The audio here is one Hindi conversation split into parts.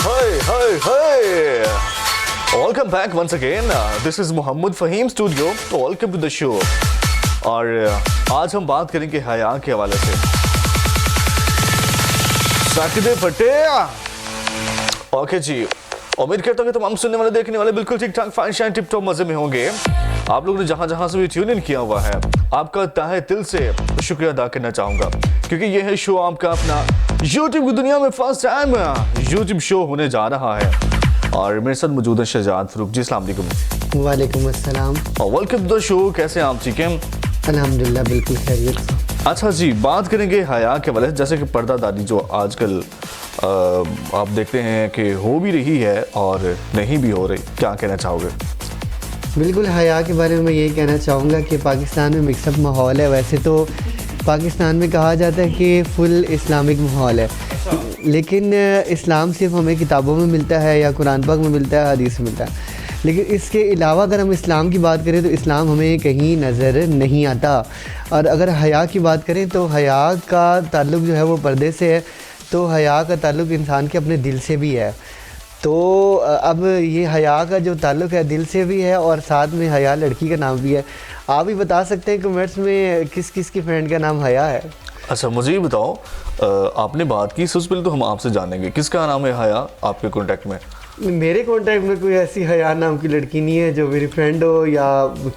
Hey, hey, hey! Welcome back once again. This is Mohammed Fahim Studio. Welcome to the show. और आज हम बात करेंगे हया के हवाले से। साकिदे फटे। ओके जी। उम्मीद करता हूँ कि तमाम सुनने वाले देखने वाले बिल्कुल ठीक ठाक फाइन शाइन टिप टॉप मजे में होंगे। आप लोगों ने जहां जहां से भी ट्यून इन किया हुआ है, आपका तहे दिल से शुक्रिया अदा करना चाहूंगा, क्योंकि यह है शो आपका अपना YouTube की दुनिया में फर्स्ट टाइम YouTube शो होने जा रहा है। और मेरे साथ मौजूद है शहजाद फरूक जी। अस्सलाम वालेकुम। वालेकुम अस्सलाम। Welcome to the show. कैसे हैं आप? ठीक हैं? अल्हम्दुलिल्लाह बिल्कुल खैरियत से। अच्छा जी, बात करेंगे हया के वाले, जैसे कि पर्दादारी जो आजकल आप देखते हैं कि हो भी रही है और नहीं भी हो रही, क्या कहना चाहोगे? बिल्कुल हया के बारे में मैं यही कहना चाहूँगा कि पाकिस्तान में मिक्सअप माहौल है। वैसे तो पाकिस्तान में कहा जाता है कि फुल इस्लामिक माहौल है, लेकिन इस्लाम सिर्फ हमें किताबों में मिलता है या कुरान पाक में मिलता है, हदीस में मिलता है। लेकिन इसके अलावा अगर हम इस्लाम की बात करें तो इस्लाम हमें कहीं नज़र नहीं आता। और अगर हया की बात करें तो हया का ताल्लुक़ जो है वो पर्दे से है, तो हया का ताल्लुक़ इंसान के अपने दिल से भी है। तो अब ये हया का जो ताल्लुक़ है दिल से भी है और साथ में हया लड़की का नाम भी है। आप ही बता सकते हैं कमेंट्स में किस किस की फ्रेंड का नाम हया है? अच्छा, मुझे ये बताओ, आपने बात की, सबसे पहले तो हम आपसे जानेंगे किसका नाम है हया आपके कॉन्टैक्ट में? मेरे कॉन्टैक्ट में कोई ऐसी हया नाम की लड़की नहीं है जो मेरी फ्रेंड हो या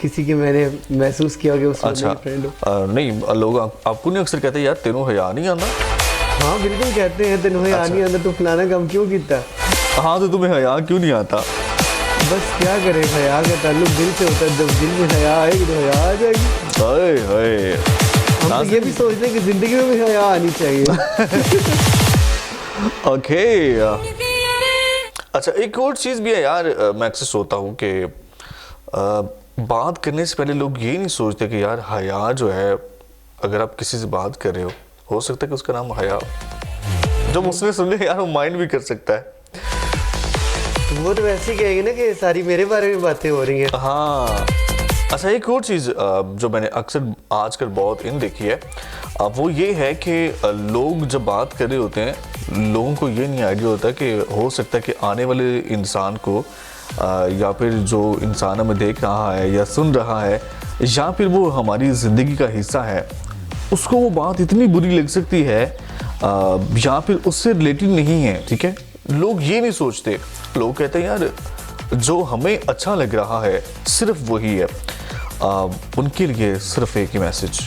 किसी की मैंने महसूस किया हो कि उसकी अच्छा, मेरी फ्रेंड हो। नहीं, लोग आपको नहीं अक्सर कहते यार तेनों हया नहीं आता? हाँ बिल्कुल कहते हैं तेनों हया नहीं आता, तो फलाना काम क्यों किया? हाँ, तो तुम्हें हया क्यों नहीं आता? बस क्या करें, हया का ताल्लुक दिल से होता है। जब दिल में हया आएगी तो हया आ जाएगी। हाय हाय, हम तो ये भी सोचते हैं कि जिंदगी में भी हया आनी चाहिए। ओके। अच्छा, एक और चीज़ भी है यार, मैं अक्सर सोचता हूँ कि बात करने से पहले लोग ये नहीं सोचते कि यार हया जो है, अगर आप किसी से बात कर रहे हो सकता है कि उसका नाम हया हो। जब उसने सुन लिया यार, वो माइंड भी कर सकता है। वो तो वैसे ही कहेंगे ना कि सारी मेरे बारे में बातें हो रही हैं। हाँ। अच्छा, एक और चीज़ जो मैंने अक्सर आजकल बहुत इन देखी है, वो ये है कि लोग जब बात कर रहे होते हैं, लोगों को ये नहीं आइडिया होता कि हो सकता है कि आने वाले इंसान को या फिर जो इंसान हमें देख रहा है या सुन रहा है या फिर वो हमारी ज़िंदगी का हिस्सा है, उसको वो बात इतनी बुरी लग सकती है या फिर उससे रिलेटेड नहीं है। ठीक है, लोग ये नहीं सोचते। लोग कहते हैं यार जो हमें अच्छा लग रहा है सिर्फ वही है। उनके लिए सिर्फ एक ही मैसेज,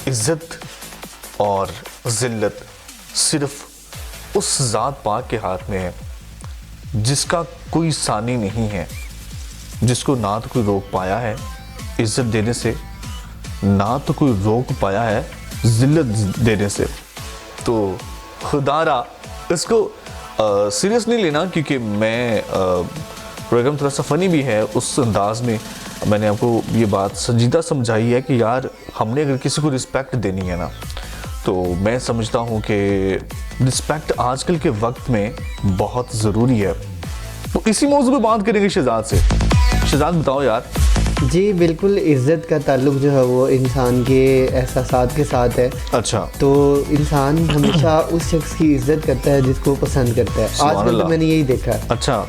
इज्जत और जिल्लत सिर्फ उस ज़ात पाक के हाथ में है जिसका कोई सानी नहीं है, जिसको ना तो कोई रोक पाया है इज्जत देने से, ना तो कोई रोक पाया है जिल्लत देने से। तो खुदारा इसको सीरियस नहीं लेना, क्योंकि मैं प्रोग्राम थोड़ा सा फ़नी भी है, उस अंदाज में मैंने आपको ये बात संजीदा समझाई है कि यार हमने अगर किसी को रिस्पेक्ट देनी है ना, तो मैं समझता हूँ कि रिस्पेक्ट आजकल के वक्त में बहुत ज़रूरी है। तो इसी मौजूद पे बात करेंगे शहजाद से। शहजाद बताओ यार। जी बिल्कुल, इज़्ज़त का ताल्लुक जो है वो इंसान के एहसासात के साथ है। अच्छा। तो इंसान हमेशा उस शख्स की इज़्ज़त करता है जिसको पसंद करता है। आजकल तो मैंने यही देखा है। अच्छा,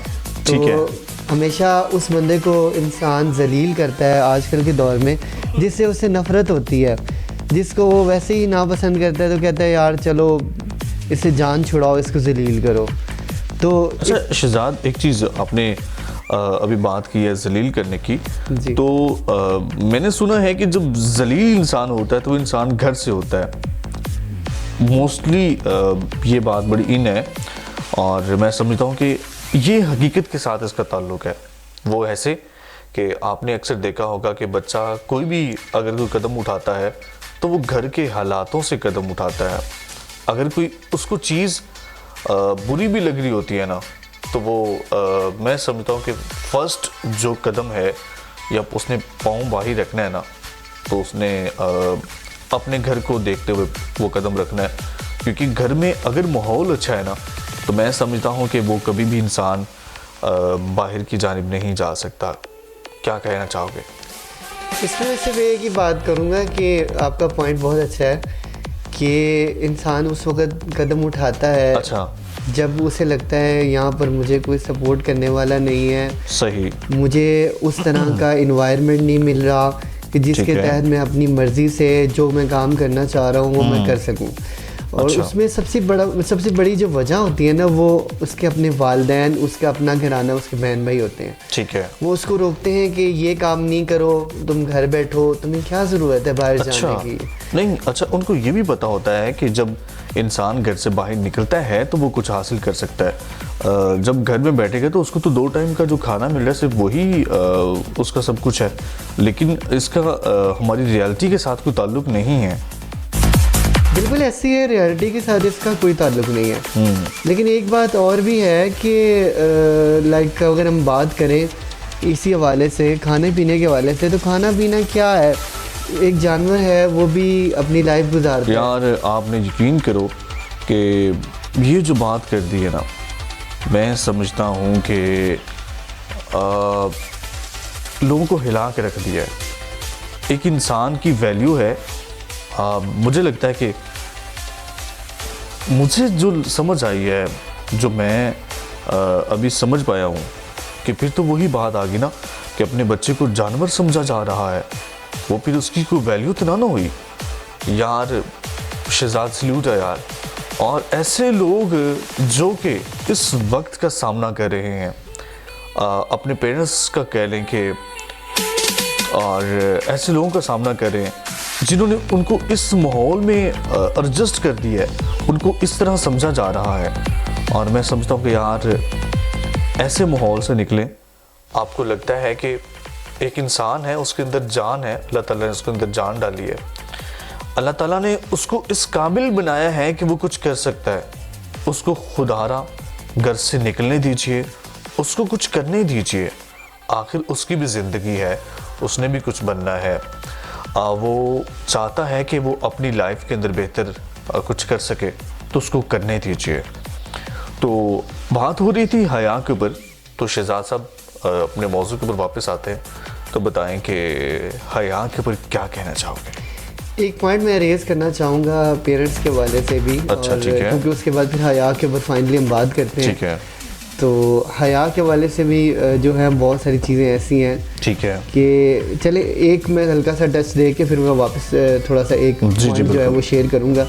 ठीक है। हमेशा उस बंदे को इंसान जलील करता है आजकल के दौर में जिससे उससे नफ़रत होती है। जिसको वो वैसे ही नापसंद करता है तो कहता है यार चलो इससे जान छुड़ाओ, इसको जलील करो। तो अच्छा शहजाद, एक चीज़ आपने अभी बात की है जलील करने की, तो मैंने सुना है कि जब जलील इंसान होता है तो वो इंसान घर से होता है मोस्टली। ये बात बड़ी इन है और मैं समझता हूँ कि ये हकीकत के साथ इसका ताल्लुक है। वो ऐसे कि आपने अक्सर देखा होगा कि बच्चा कोई भी अगर कोई कदम उठाता है तो वो घर के हालातों से कदम उठाता है। अगर कोई उसको चीज़ बुरी भी लग रही होती है ना, तो वो मैं समझता हूँ कि फर्स्ट जो कदम है या उसने पाँव बाहर रखना है ना, तो उसने अपने घर को देखते हुए वो कदम रखना है। क्योंकि घर में अगर माहौल अच्छा है ना, तो मैं समझता हूँ कि वो कभी भी इंसान बाहर की जानिब नहीं जा सकता। क्या कहना चाहोगे? इसमें सिर्फ एक ही बात करूँगा कि आपका पॉइंट बहुत अच्छा है कि इंसान उस वक्त कदम उठाता है। अच्छा। जब उसे लगता है यहाँ पर मुझे कोई सपोर्ट करने वाला नहीं है, सही, मुझे उस तरह का इन्वायरमेंट नहीं मिल रहा कि जिसके तहत मैं अपनी मर्ज़ी से जो मैं काम करना चाह रहा हूँ वो मैं कर सकूँ। और अच्छा। उसमें सबसे बड़ी जो वजह होती है ना, वो उसके अपने वालिदैन, उसका अपना घराना, उसके बहन भाई होते हैं। ठीक है। वो उसको रोकते हैं कि ये काम नहीं करो, तुम घर बैठो, तुम्हें क्या ज़रूरत है बाहर जाने की। नहीं, अच्छा, उनको ये भी पता होता है कि जब इंसान घर से बाहर निकलता है तो वो कुछ हासिल कर सकता है। जब घर में बैठेगा तो उसको तो 2 टाइम का जो खाना मिल रहा है सिर्फ वही उसका सब कुछ है, लेकिन इसका हमारी रियलिटी के साथ कोई ताल्लुक नहीं है। बिल्कुल ऐसी है, रियलिटी के साथ इसका कोई ताल्लुक नहीं है। लेकिन एक बात और भी है कि लाइक अगर हम बात करें इसी हवाले से, खाने पीने के हवाले से, तो खाना पीना क्या है, एक जानवर है वो भी अपनी लाइफ गुजारता है। यार आपने यकीन करो कि ये जो बात कर दी है ना, मैं समझता हूँ कि लोगों को हिला के रख दिया है। एक इंसान की वैल्यू है, मुझे लगता है कि मुझे जो समझ आई है, जो मैं अभी समझ पाया हूँ कि फिर तो वही बात आ गई ना कि अपने बच्चे को जानवर समझा जा रहा है, वो फिर उसकी कोई वैल्यू तो ना हुई यार। शहजाद सल्यूट है यार। और ऐसे लोग जो कि इस वक्त का सामना कर रहे हैं, अपने पेरेंट्स का कह लें कि, और ऐसे लोगों का सामना कर रहे हैं जिन्होंने उनको इस माहौल में एडजस्ट कर दिया है, उनको इस तरह समझा जा रहा है। और मैं समझता हूँ कि यार ऐसे माहौल से निकलें। आपको लगता है कि एक इंसान है, उसके अंदर जान है, अल्लाह ताला ने उसके अंदर जान डाली है, अल्लाह ताला ने उसको इस काबिल बनाया है कि वो कुछ कर सकता है। उसको खुदारा घर से निकलने दीजिए, उसको कुछ करने दीजिए, आखिर उसकी भी ज़िंदगी है, उसने भी कुछ बनना है। वो चाहता है कि वो अपनी लाइफ के अंदर बेहतर कुछ कर सके, तो उसको करने दीजिए। तो बात हो रही थी हया के ऊपर, तो शहजाद साहब अपने मौजू के ऊपर वापस आते हैं, तो बताएं कि हया के ऊपर क्या कहना चाहोगे। एक पॉइंट मैं रेज़ करना चाहूँगा पेरेंट्स के वाले से भी। अच्छा, ठीक है। क्योंकि उसके बाद फिर हया के ऊपर फाइनली हम बात करते हैं। ठीक है। तो हया के वाले से भी जो है बहुत सारी चीज़ें ऐसी हैं, ठीक है, कि चले एक मैं हल्का सा टच दे के फिर मैं वापस थोड़ा सा एक पॉइंट जो है वो शेयर करूँगा।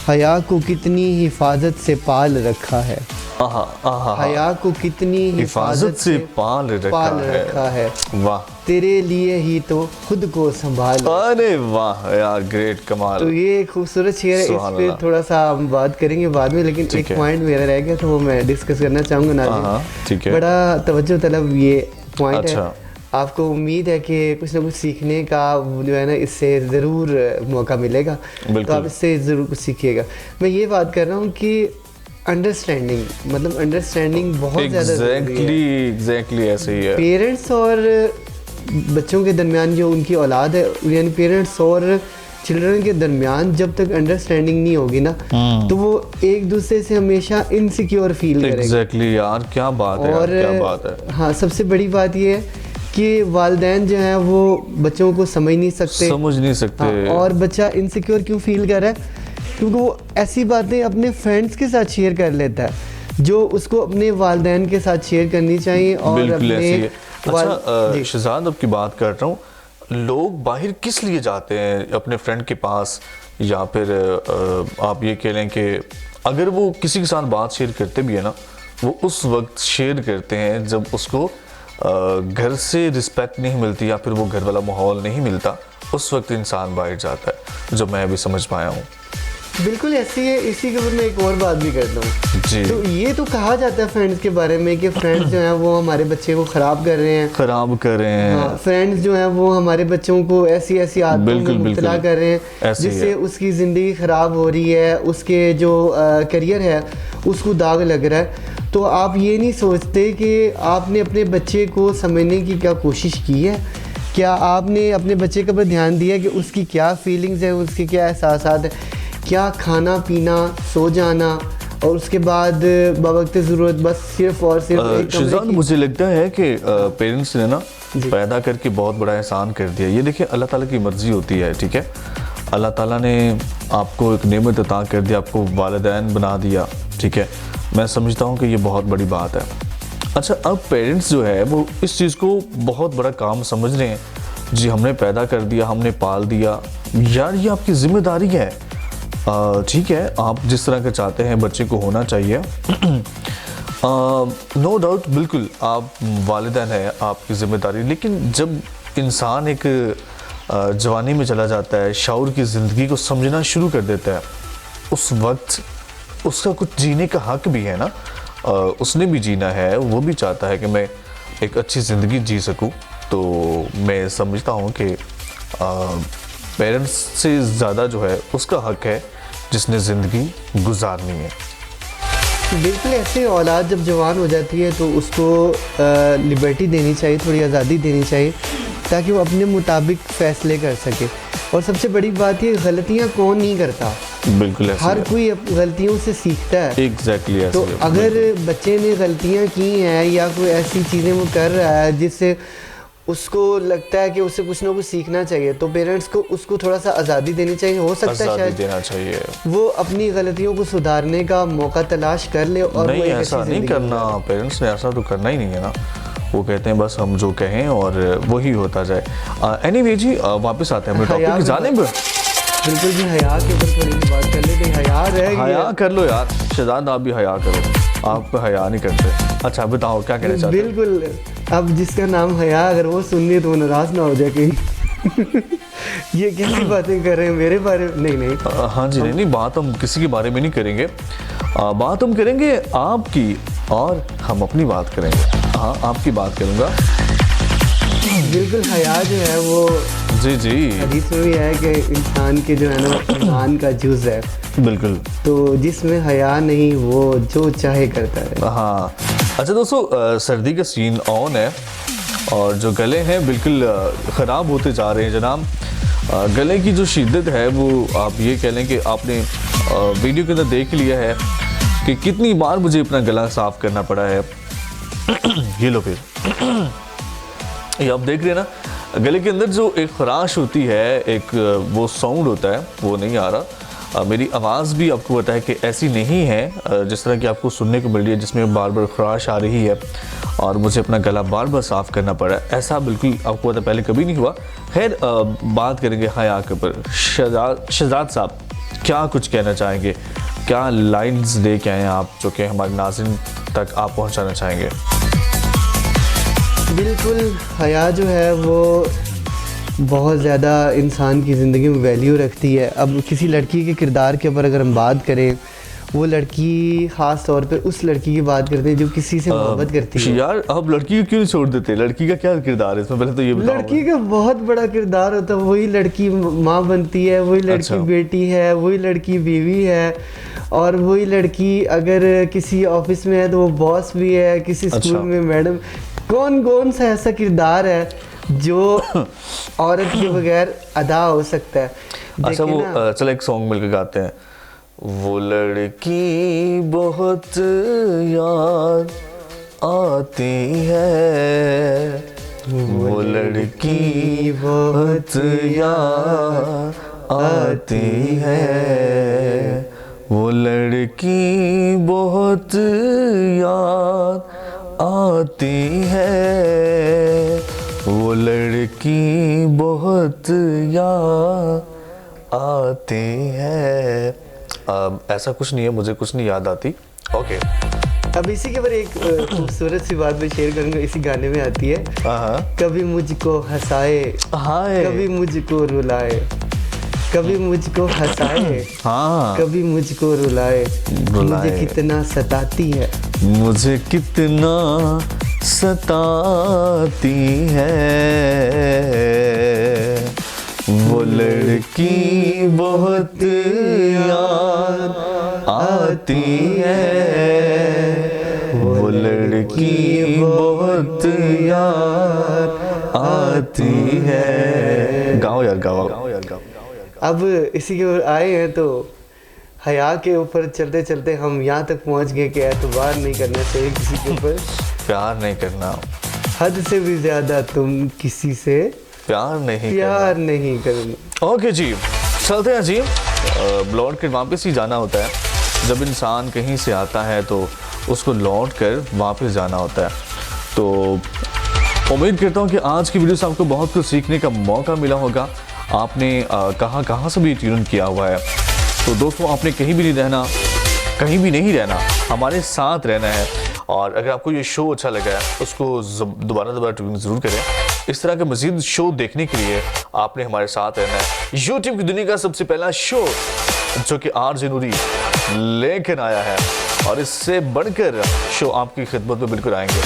हया को कितनी हिफाजत से पाल रखा है, हया को कितनी हिफाजत से पाल रखा है। वाह, तेरे लिए ही तो खुद को संभाल। अरे वाह यार, ग्रेट, कमाल। तो ये खूबसूरत शेर है, इस पे थोड़ा सा हम बात करेंगे बाद में, लेकिन एक पॉइंट मेरा रह गया तो वो मैं डिस्कस करना चाहूँगा ना। ठीक है, बड़ा तवज्जो तलब ये पॉइंट अच्छा है। आपको उम्मीद है कि कुछ ना कुछ सीखने का जो है ना, इससे ज़रूर मौका मिलेगा, तो आप इससे ज़रूर कुछ सीखिएगा। मैं ये बात कर रहा हूँ कि अंडरस्टैंडिंग, मतलब अंडरस्टैंडिंग बहुत ज़्यादा एग्जैक्टली ऐसे ही है। पेरेंट्स और बच्चों के दरमियान जो उनकी औलाद है, यानी पेरेंट्स और चिल्ड्रन के दरमियान जब तक अंडरस्टैंडिंग नहीं होगी ना, तो वो एक दूसरे से हमेशा इनसिक्योर फील करेंगे। एग्जैक्टली यार, क्या बात है और क्या बात है। हाँ, सबसे बड़ी बात ये है कि वालिदैन जो हैं वो बच्चों को समझ नहीं सकते। हाँ, और बच्चा इनसिक्योर क्यों फील कर रहा है, क्योंकि वो ऐसी बातें अपने फ्रेंड्स के साथ शेयर कर लेता है जो उसको अपने वालिदैन के साथ शेयर करनी चाहिए। और अपने अच्छा, शहजाद अब की बात कर रहा हूँ, लोग बाहर किस लिए जाते हैं अपने फ्रेंड के पास, या फिर आप ये कह लें कि अगर वो किसी के साथ बात शेयर करते भी है ना, वो उस वक्त शेयर करते हैं जब उसको घर से रिस्पेक्ट नहीं मिलती या फिर वो घर वाला माहौल नहीं मिलता, उस वक्त इंसान बाहर जाता है, जो मैं अभी समझ पाया हूँ। बिल्कुल ऐसी है। इसी के ऊपर मैं एक और बात भी करता हूँ जी। तो ये तो कहा जाता है फ्रेंड्स के बारे में कि फ्रेंड्स जो हैं वो हमारे बच्चे को ख़राब कर रहे हैं। हाँ, फ्रेंड्स जो हैं वो हमारे बच्चों को ऐसी आदतों में मुब्तला कर रहे हैं जिससे उसकी ज़िंदगी ख़राब हो रही है, उसके जो करियर है उसको दाग लग रहा है। तो आप ये नहीं सोचते कि आपने अपने बच्चे को समझने की क्या कोशिश की है, क्या आपने अपने बच्चे के ऊपर ध्यान दिया कि उसकी क्या फीलिंग्स है, उसके क्या एहसासात है, क्या खाना पीना, सो जाना, और उसके बाद बवक्त ज़रूरत बस सिर्फ और सिर्फ शहजाद, मुझे लगता है कि पेरेंट्स ने ना पैदा करके बहुत बड़ा एहसान कर दिया। ये देखिए, अल्लाह ताला की मर्ज़ी होती है, ठीक है। अल्लाह ताला ने आपको एक नेमत अता कर दी, आपको वालिदैन बना दिया, ठीक है, मैं समझता हूँ कि ये बहुत बड़ी बात है। अच्छा, अब पेरेंट्स जो है वो इस चीज़ को बहुत बड़ा काम समझ रहे हैं, जी हमने पैदा कर दिया, हमने पाल दिया, यार ये आपकी ज़िम्मेदारी है। ठीक है, आप जिस तरह का चाहते हैं बच्चे को होना चाहिए, नो डाउट, बिल्कुल आप वालिदैन है, आपकी ज़िम्मेदारी। लेकिन जब इंसान एक जवानी में चला जाता है, शऊर की ज़िंदगी को समझना शुरू कर देता है, उस वक्त उसका कुछ जीने का हक भी है ना, उसने भी जीना है, वो भी चाहता है कि मैं एक अच्छी ज़िंदगी जी सकूं। तो मैं समझता हूं कि पेरेंट्स से ज़्यादा जो है उसका हक है जिसने ज़िंदगी गुजारनी है। बिल्कुल, ऐसे औलाद जब जवान हो जाती है तो उसको लिबर्टी देनी चाहिए, थोड़ी आज़ादी देनी चाहिए ताकि वो अपने मुताबिक फ़ैसले कर सके। और सबसे बड़ी बात ये, गलतियाँ कौन नहीं करता, बिल्कुल हर कोई गलतियों से सीखता है। एग्जैक्टली तो अगर बच्चे ने गलतियाँ की हैं या कोई ऐसी चीज़ें वो कर रहा है जिससे उसको लगता है कि उससे कुछ ना कुछ सीखना चाहिए, तो पेरेंट्स को उसको थोड़ा सा आज़ादी देनी चाहिए। हो सकता है शायद देना चाहिए, वो अपनी गलतियों को सुधारने का मौका तलाश कर ले। और नहीं, ऐसा नहीं करना, पेरेंट्स ने ऐसा तो करना ही नहीं है ना। वो कहते हैं बस हम जो कहें और वही होता जाए। एनीवे जी, वापस आते हैं अपने टॉपिक की जानिब। बिल्कुल जी, हया के ऊपर थोड़ी सी बात कर लेते हैं। हया रह गया, हया कर लो यार, शहजाद आप भी हया करो, आप हया नहीं करते। अच्छा बताओ क्या कहना चाहते हैं? बिल्कुल, अब जिसका नाम हया अगर वो सुन ले तो वो नाराज ना हो जाए कहीं ये कैसी बातें कर रहे हैं मेरे बारे में? नहीं हाँ जी, नहीं, बात हम किसी के बारे में नहीं करेंगे, बात हम करेंगे आपकी, और हम अपनी बात करेंगे। हाँ, आपकी बात करूँगा। बिल्कुल, हया जो है वो जी जी हदीस में भी है कि इंसान के जो है ना ईमान का जुज़ है। बिल्कुल, तो जिसमें हया नहीं वो जो चाहे करता है। हाँ। अच्छा दोस्तों, सर्दी का सीन ऑन है और जो गले हैं बिल्कुल ख़राब होते जा रहे हैं जनाब। गले की जो शिद्दत है वो आप ये कह लें कि आपने वीडियो के अंदर देख लिया है कि कितनी बार मुझे अपना गला साफ़ करना पड़ा है। ये लो फिर ये आप देख रहे हैं ना, गले के अंदर जो एक खराश होती है, एक वो साउंड होता है, वो नहीं आ रहा। मेरी आवाज़ भी आपको पता है कि ऐसी नहीं है जिस तरह की आपको सुनने को मिल रही है, जिसमें बार बार खराश आ रही है और मुझे अपना गला बार बार साफ़ करना पड़ा है। ऐसा बिल्कुल आपको पता पहले कभी नहीं हुआ। खैर, बात करेंगे हया के ऊपर। शहजाद साहब क्या कुछ कहना चाहेंगे, क्या लाइन्स दे के आए आप जो कि हमारे नाज़रीन तक आप पहुँचाना चाहेंगे? बिल्कुल, हया जो है वो बहुत ज़्यादा इंसान की ज़िंदगी में वैल्यू रखती है। अब किसी लड़की के किरदार के ऊपर अगर हम बात करें, वो लड़की ख़ास तौर पे उस लड़की की बात करते हैं जो किसी से मोहब्बत करती है। यार, अब लड़की को क्यों नहीं छोड़ देते? लड़की का क्या किरदार है इसमें, पहले तो ये बताओ। लड़की का बहुत बड़ा किरदार होता है। वही लड़की माँ बनती है, वही लड़की अच्छा। बेटी है, वही लड़की बीवी है, और वही लड़की अगर किसी ऑफिस में है तो वो बॉस भी है, किसी स्कूल में मैडम। कौन कौन सा ऐसा किरदार है जो औरत के बगैर अदा हो सकता है? अच्छा, वो चलो एक सॉन्ग मिलकर गाते हैं। वो लड़की बहुत याद आती है, वो लड़की बहुत याद आती है, वो लड़की बहुत याद आती है, वो लड़की बहुत याद आती है। ऐसा कुछ नहीं है, मुझे कुछ नहीं याद आती। ओके, अब इसी के ऊपर एक खूबसूरत सी बात मैं शेयर करूंगा, इसी गाने में आती है। कभी मुझको हंसाए, कभी मुझको रुलाए, कभी मुझको हंसाए, हाँ, कभी मुझको रुलाए, मुझे कितना सताती है, मुझे कितना सताती है, वो लड़की बहुत याद आती है, वो लड़की बहुत याद आती है। गाओ यार, गाओ यार, गाओ। अब इसी के ऊपर आए हैं तो हया के ऊपर चलते चलते हम यहाँ तक पहुँच गए कि एतबार नहीं करना चाहिए किसी के ऊपर, प्यार नहीं करना, हद से भी ज्यादा तुम किसी से प्यार नहीं नहीं करना। ओके जी, चलते हैं जी, लौट कर वापस ही जाना होता है। जब इंसान कहीं से आता है तो उसको लौट कर वापस जाना होता है। तो उम्मीद करता हूँ कि आज की वीडियो से आपको बहुत कुछ सीखने का मौका मिला होगा। आपने कहाँ से भी ट्यून किया हुआ है। तो दोस्तों, आपने कहीं भी नहीं रहना, कहीं भी नहीं रहना, हमारे साथ रहना है। और अगर आपको ये शो अच्छा लगा है उसको दोबारा ट्यून ज़रूर करें। इस तरह के मज़ीद शो देखने के लिए आपने हमारे साथ रहना है। यूट्यूब की दुनिया का सबसे पहला शो जो कि आरजे नूरी लेकर आया है, और इससे बढ़कर शो आपकी खिदमत में बिल्कुल आएंगे।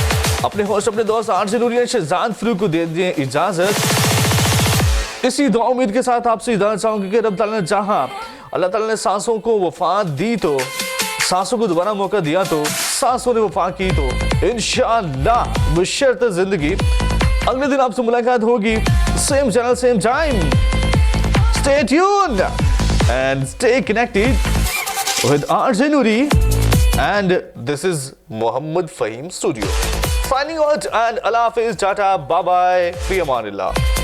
अपने होस्ट, अपने दोस्त आरजे नूरी शहजाद फरूक को दे दिए इजाज़त। इसी दुआ उम्मीद के साथ आपसे इजाज़त चाहूँगी कि रब ताला ने चाहा, अल्लाह ताला ने सांसों को वफा दी तो, सांसों को दोबारा मौका दिया तो, सांसों ने वफा की तो इंशाअल्लाह बशर्ते जिंदगी अगले दिन आपसे मुलाकात होगी। Same channel, same time. Stay tuned and stay connected with RJ Noori, and this is Mohammad Faheem studio signing out, and अल्लाह हाफिज, टाटा, बाय बाय, फी अमानिल्लाह।